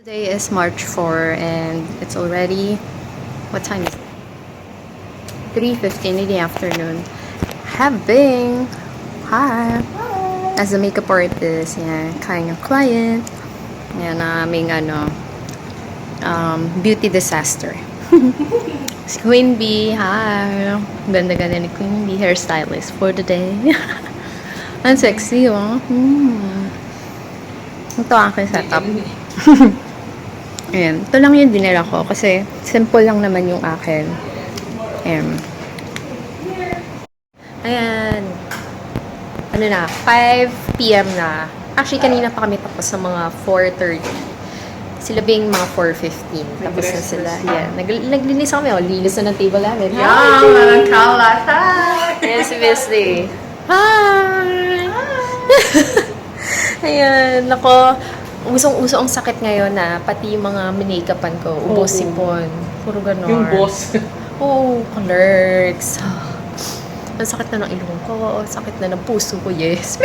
Today is March 4 and it's already, what time is it? 3:15 in the afternoon. Having, hi! As a makeup artist, yan, kind of client. Yan, aming beauty disaster. Si Queen Bee, hi! Ganda-ganda ni Queen Bee, hairstylist for the day. Ang sexy, oh. Ito ang aking setup. Ayan. Ito lang yung dinala ko kasi simple lang naman yung akin. Ayan. Ano na, 5 p.m. na. Actually, kanina pa kami tapos sa mga 4:30. Sila being mga 4:15. Tapos na sila. Ayan. Naglinis kami. Oh. Linis na ng table namin. Yan, walang kalat. Hi! Ayan si Bessie. Hi! Ayan. Nako. Usong-uso ang sakit ngayon na pati yung mga minakapan ko, ubos sipon. Puro ganon. Yung boss. Oo, clerks. Ang sakit na ng ilong ko, sakit na ng puso ko, yes.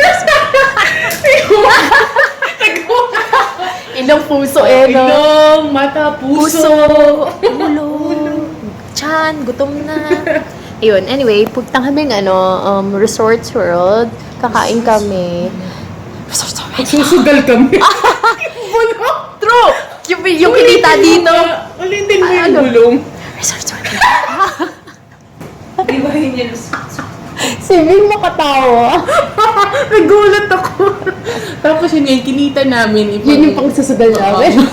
Ilong puso, no? Ilong, mata, puso. Ulo, tiyan, gutom na. Ayun, anyway, punta kami ng Resorts World. Kakain kami. Susugal kami. True! Yung kinita dito. Ulitin mo yung gulong. Resorts World. Di ba yun yun? Si Vin makatawa. Nagulat ako. Tapos yun yung kinita namin. Yun yung pang susugal namin.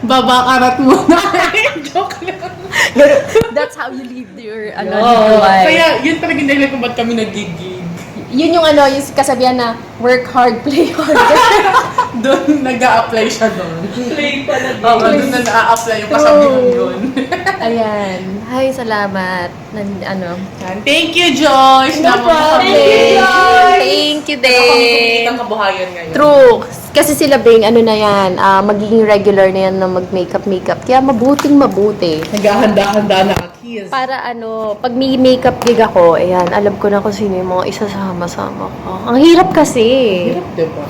Babakarat mo na. Joke lang. That's how you live your, Oo. life. Kaya yun talaga yung dahilan kung ba't kami nagigig. Yun yung yung kasabihan na work hard, play hard. Doon nag-a-apply siya doon. Play pala din. Oo, doon na na-a-apply yung kasabihan yun. Ayan. Hi, salamat. Thank you, Joyce. No problem. Thank you, Joyce. Thank you, Kami Dave. kumikita kabuhayan ngayon. True. Kasi sila Bing, na yan, magiging regular na yan na mag-makeup. Kaya mabuti. Naghahanda-handa na kiss. Para pag may makeup gig ako, ayan, alam ko na kung sino yung mga isasama-sama ko. Ang hirap kasi. Hirap, diba?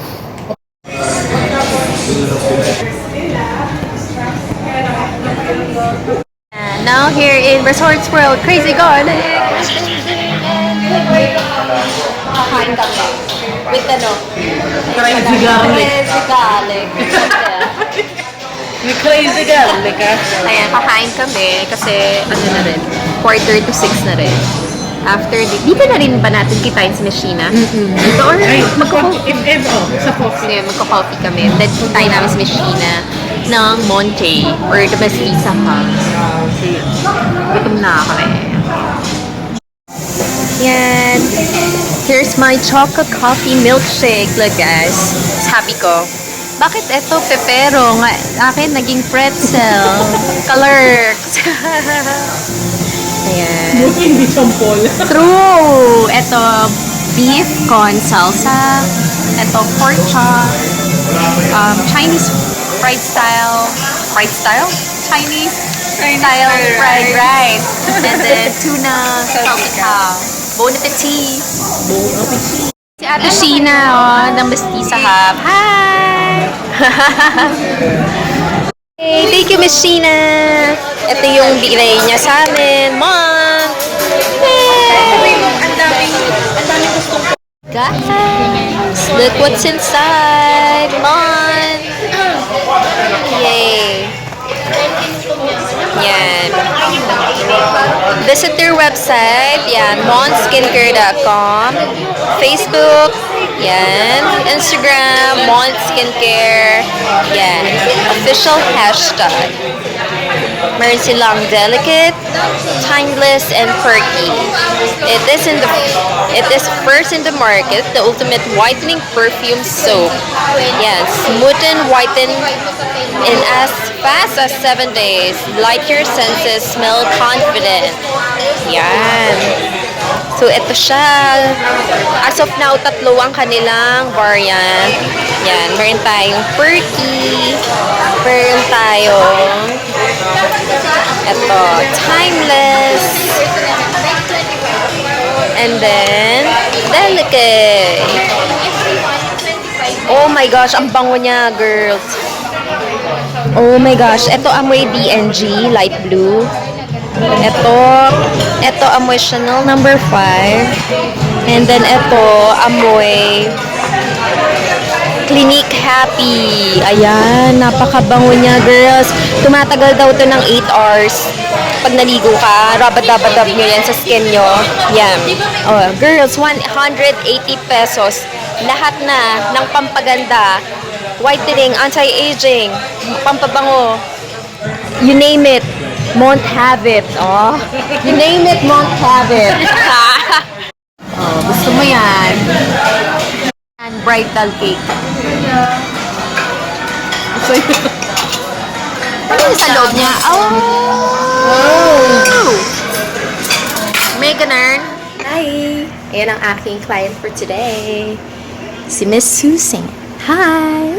And now here in Resorts World, Crazy Garlic. Kakain kami. With Crazy garlic. Crazy Garlic. May crazy garlic, ha? Ayan, kakain kami kasi na rin, 5:45 na rin. After dito na rin ba natin kitain si Miss Sheena? Dito or Sa coffee. Sige, magko-coffee kami. Then kitain namin si Miss Sheena ng Monte or the Mestiza House. Gutom na ako eh. Yan. Here's my chocolate coffee milkshake. Look guys. Sabi ko, bakit eto pepero? Akin naging pretzel. Clerks. Ayan. Buti hindi sampol. True! Ito, beef con salsa. Ito, pork chop. Chinese fried style. Fried style? Chinese style fried rice. And then, tuna, salpicao. Bon appetit! Si Ate Sheena, ng Mestiza Hub. Hi! Hey, thank you, Miss Sheena! Ito yung binigay niya sa amin. Mom! Hey! Ang daming gustong Guys, look what's inside. Mom! Yay! Yan. Visit their website. Yan. monskincare.com. Facebook. Yan. Instagram. monskincare. Yan. Official hashtag. Meron silang delicate, timeless, and perky. It is first in the market, the ultimate whitening perfume soap. Yan. Smooth and whiten in as fast as 7 days. Light your senses, smell confident. Yan. So, ito siya. As of now, 3 ang kanilang variant. Yan. Meron tayong perky. Meron tayong ito, timeless. And then, delicate. Oh my gosh, ang bango niya, girls. Oh my gosh. Ito amoy D&G, light blue. Ito amoy Chanel number 5. And then ito amoy Clinique Happy. Ayan, napakabango niya, girls. Tumatagal daw to ng 8 hours. Pag naligo ka, rabad-rabad nyo yan sa skin nyo. Yan. Oh, girls, 180 pesos. Lahat na ng pampaganda, whitening, anti-aging, pampabango. You name it, won't have it. Oh, you name it, won't have it. Oh, gusto mo yan. And bridal cake. So, Ano yung sa loob niya? Oh! May ganun. Hi! Ayan ang aking client for today. Si Miss Susan. Hi!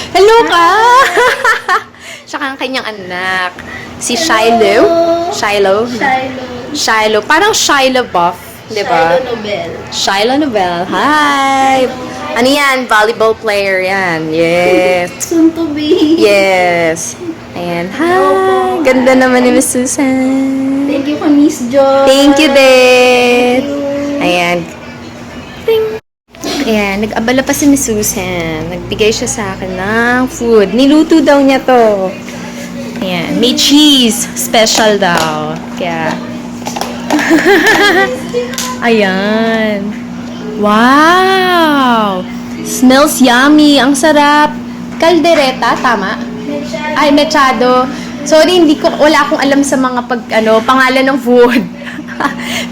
Hello ka! Tsaka ang kanyang anak. Si Shiloh. Shiloh. Shiloh. Parang Shiloh Buff. Diba? Shiloh Nobel. Hi! Ano yan? Volleyball player yan. Yes. Soon to be. Yes. Ayan. Hi! Ganda naman ni Miss Susan. Thank you, Miss Joy. Thank you din. Ayan. Ting. Ayan. Nag-abala pa si Miss Susan. Nagbigay siya sa akin ng food. Niluto daw niya to. Ayan. May cheese. Special daw. Kaya. Ayan. Wow! Smells yummy. Ang sarap. Caldereta, tama? Ay, mechado. Sorry, wala akong alam sa mga pangalan ng food.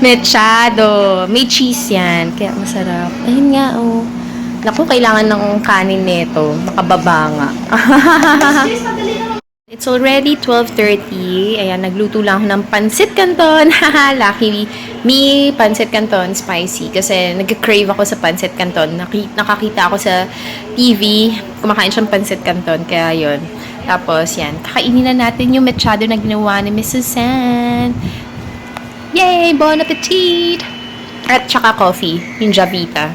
Mechado. May cheese yan. Kaya masarap. Ayun nga, oh. Naku, kailangan ng kanin nito. Makababa nga. It's already 12:30. Ayan, nagluto lang ako ng pancit canton. Lucky me, pancit canton spicy. Kasi nag-crave ako sa pancit canton. Nakakita ako sa TV. Kumakain siyang pancit canton. Kaya yun. Tapos, yan. Kakainin na natin yung mechado na ginawa ni Miss Susan. Yay! Bon appetit! At saka coffee. Yung Javita.